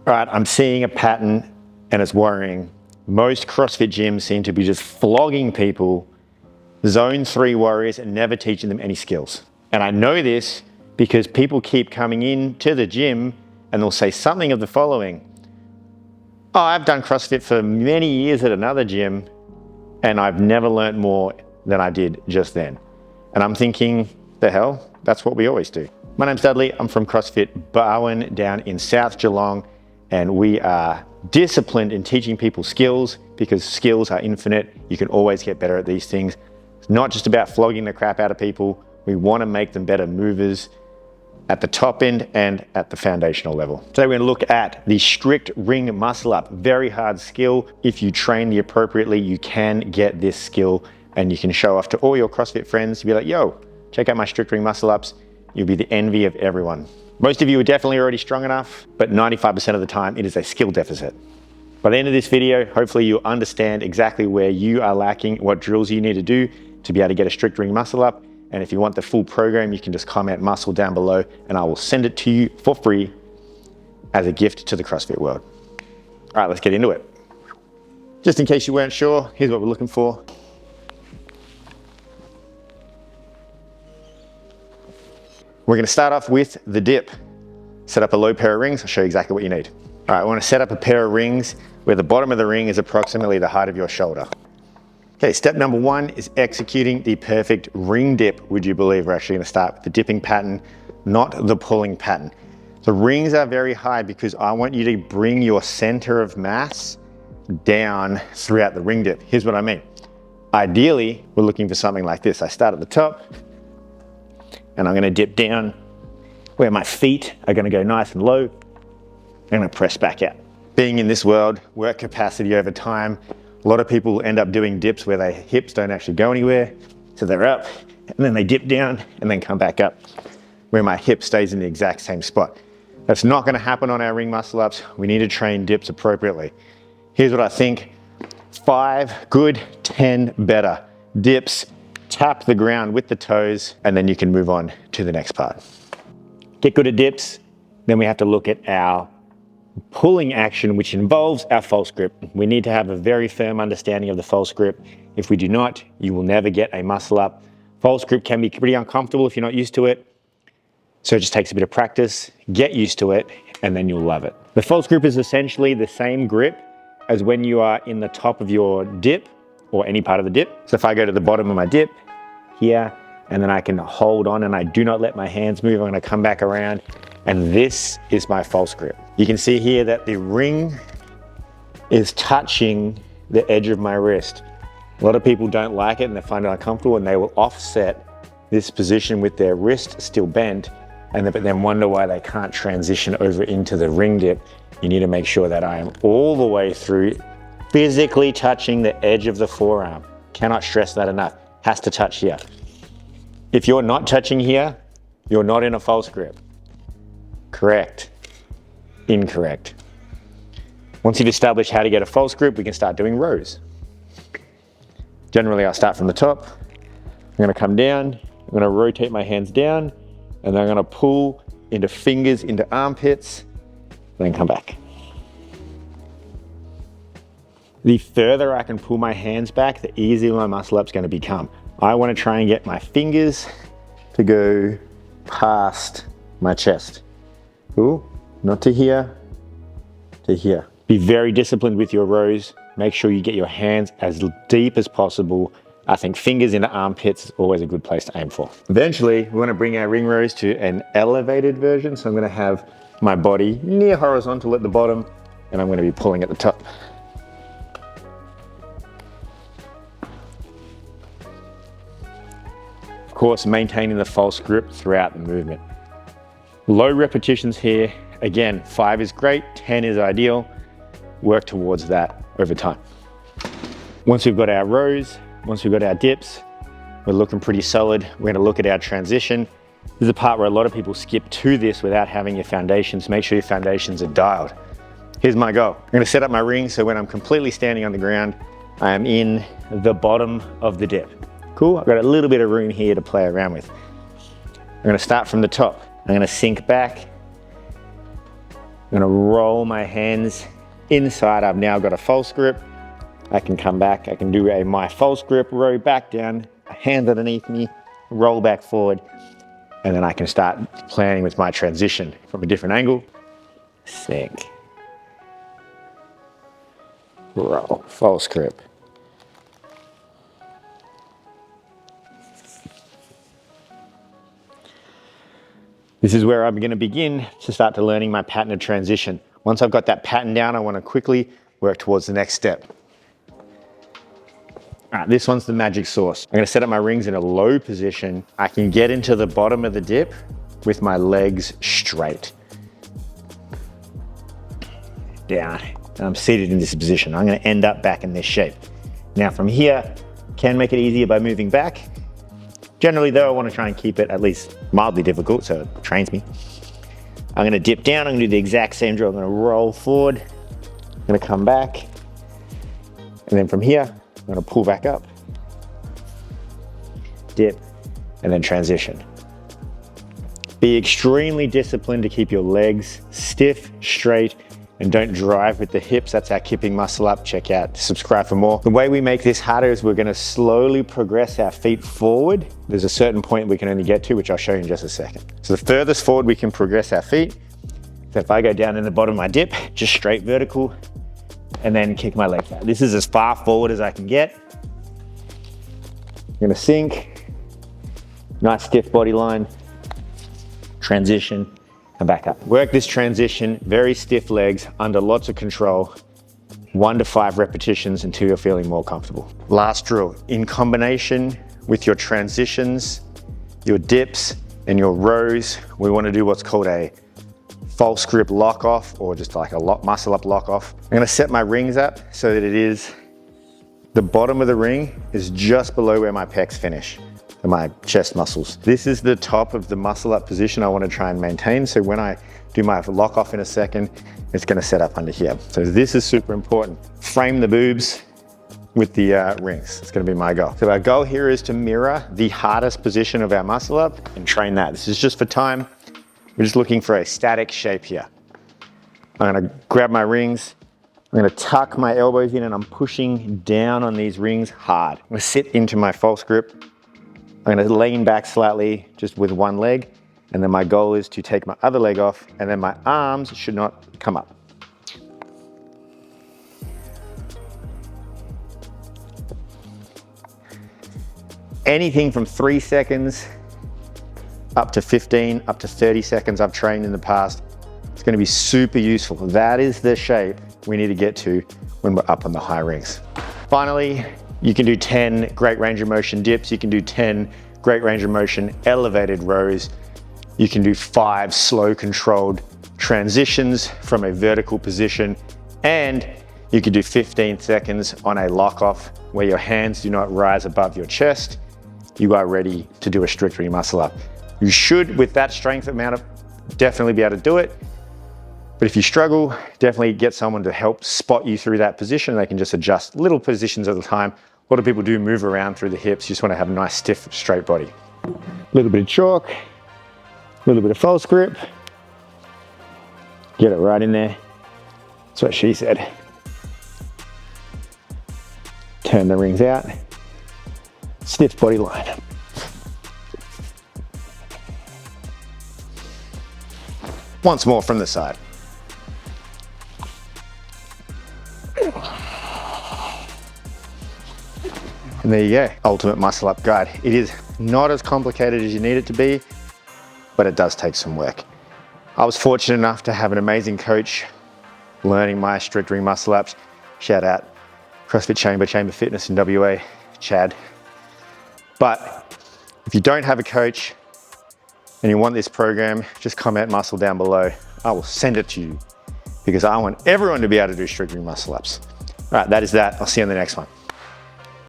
All right, I'm seeing a pattern and it's worrying. Most CrossFit gyms seem to be just flogging people, zone 3 warriors, and never teaching them any skills. And I know this because people keep coming in to the gym and they'll say something of the following. Oh, I've done CrossFit for many years at another gym and I've never learned more than I did just then. And I'm thinking, the hell, that's what we always do. My name's Dudley, I'm from CrossFit Barwon down in South Geelong, and we are disciplined in teaching people skills because skills are infinite. You can always get better at these things. It's not just about flogging the crap out of people. We want to make them better movers at the top end and at the foundational level. Today we're going to look at the strict ring muscle up. Very hard skill. If you train appropriately, you can get this skill and you can show off to all your CrossFit friends to be like, yo, check out my strict ring muscle ups. You'll be the envy of everyone. Most of you are definitely already strong enough, but 95% of the time it is a skill deficit. By the end of this video, hopefully you'll understand exactly where you are lacking, what drills you need to do to be able to get a strict ring muscle up. And if you want the full program, you can just comment muscle down below and I will send it to you for free as a gift to the CrossFit world. All right, let's get into it. Just in case you weren't sure, here's what we're looking for. We're going to start off with the dip. Set up a low pair of rings. I'll show you exactly what you need. All right, I want to set up a pair of rings where the bottom of the ring is approximately the height of your shoulder. Okay, step number 1 is executing the perfect ring dip. Would you believe we're actually going to start with the dipping pattern, not the pulling pattern. The rings are very high because I want you to bring your center of mass down throughout the ring dip. Here's what I mean. Ideally, we're looking for something like this. I start at the top and I'm going to dip down where my feet are going to go nice and low. I'm going to press back out. Being in this world, work capacity over time, a lot of people end up doing dips where their hips don't actually go anywhere. So they're up and then they dip down and then come back up where my hip stays in the exact same spot. That's not going to happen on our ring muscle ups. We need to train dips appropriately. Here's what I think. 5 good, 10 better. Dips, tap the ground with the toes, and then you can move on to the next part. Get good at dips, then we have to look at our pulling action, which involves our false grip. We need to have a very firm understanding of the false grip. If we do not, you will never get a muscle up. False grip can be pretty uncomfortable if you're not used to it. So it just takes a bit of practice, get used to it, and then you'll love it. The false grip is essentially the same grip as when you are in the top of your dip or any part of the dip. So if I go to the bottom of my dip here, and then I can hold on and I do not let my hands move, I'm gonna come back around, and this is my false grip. You can see here that the ring is touching the edge of my wrist. A lot of people don't like it and they find it uncomfortable and they will offset this position with their wrist still bent, but then wonder why they can't transition over into the ring dip. You need to make sure that I am all the way through, physically touching the edge of the forearm. Cannot stress that enough. Has to touch here. If you're not touching here, you're not in a false grip. Correct. Incorrect. Once you've established how to get a false grip, we can start doing rows. Generally, I'll start from the top. I'm going to come down. I'm going to rotate my hands down, and then I'm going to pull into fingers, into armpits, and then come back. The further I can pull my hands back, the easier my muscle up's going to become. I want to try and get my fingers to go past my chest. Ooh, not to here, to here. Be very disciplined with your rows. Make sure you get your hands as deep as possible. I think fingers into armpits is always a good place to aim for. Eventually, we want to bring our ring rows to an elevated version. So I'm going to have my body near horizontal at the bottom, and I'm going to be pulling at the top. Of course, maintaining the false grip throughout the movement. Low repetitions here. Again, 5 is great, 10 is ideal. Work towards that over time. Once we've got our rows, once we've got our dips, we're looking pretty solid. We're gonna look at our transition. This is a part where a lot of people skip to this without having your foundations. Make sure your foundations are dialed. Here's my goal. I'm gonna set up my ring so when I'm completely standing on the ground, I am in the bottom of the dip. Cool, I've got a little bit of room here to play around with. I'm gonna start from the top. I'm gonna sink back, I'm gonna roll my hands inside. I've now got a false grip. I can come back, I can do my false grip, row back down, hands underneath me, roll back forward, and then I can start planning with my transition from a different angle. Sink, roll, false grip. This is where I'm going to begin to start to learning my pattern of transition. Once I've got that pattern down, I want to quickly work towards the next step. All right, this one's the magic sauce. I'm going to set up my rings in a low position. I can get into the bottom of the dip with my legs straight. Down. And I'm seated in this position. I'm going to end up back in this shape. Now from here, can make it easier by moving back. Generally though, I want to try and keep it at least mildly difficult, so it trains me. I'm going to dip down, I'm going to do the exact same drill. I'm going to roll forward, I'm going to come back, and then from here, I'm going to pull back up, dip, and then transition. Be extremely disciplined to keep your legs stiff, straight, and don't drive with the hips. That's our kipping muscle up. Check out, subscribe for more. The way we make this harder is we're gonna slowly progress our feet forward. There's a certain point we can only get to, which I'll show you in just a second. So the furthest forward we can progress our feet. So if I go down in the bottom of my dip, just straight vertical, and then kick my legs out. This is as far forward as I can get. I'm gonna sink, nice stiff body line, transition, and back up. Work this transition, very stiff legs, under lots of control, 1 to 5 repetitions until you're feeling more comfortable. Last drill, in combination with your transitions, your dips, and your rows, we wanna do what's called a false grip lock off, or just like a muscle up lock off. I'm gonna set my rings up so that the bottom of the ring is just below where my pecs finish. My chest muscles. This is the top of the muscle up position I want to try and maintain. So when I do my lock off in a second, it's going to set up under here. So this is super important. Frame the boobs with the rings. It's going to be my goal. So our goal here is to mirror the hardest position of our muscle up and train that. This is just for time. We're just looking for a static shape here. I'm going to grab my rings. I'm going to tuck my elbows in and I'm pushing down on these rings hard. I'm going to sit into my false grip. I'm going to lean back slightly just with one leg, and then my goal is to take my other leg off, and then my arms should not come up. Anything from 3 seconds up to 15, up to 30 seconds I've trained in the past. It's going to be super useful. That is the shape we need to get to when we're up on the high rings. Finally, you can do 10 great range of motion dips. You can do 10 great range of motion elevated rows. You can do 5 slow controlled transitions from a vertical position. And you can do 15 seconds on a lock off where your hands do not rise above your chest. You are ready to do a strict muscle up. You should, with that strength amount, definitely be able to do it. But if you struggle, definitely get someone to help spot you through that position. They can just adjust little positions at a time. A lot of people do move around through the hips. You just want to have a nice, stiff, straight body. A little bit of chalk, a little bit of false grip. Get it right in there. That's what she said. Turn the rings out. Stiff body line. Once more from the side. And there you go, ultimate muscle up guide. It is not as complicated as you need it to be, but it does take some work. I was fortunate enough to have an amazing coach learning my strict ring muscle ups. Shout out CrossFit Chamber Fitness in WA, Chad. But if you don't have a coach and you want this program, just comment muscle down below. I will send it to you because I want everyone to be able to do strict ring muscle ups. All right, that is that. I'll see you on the next one.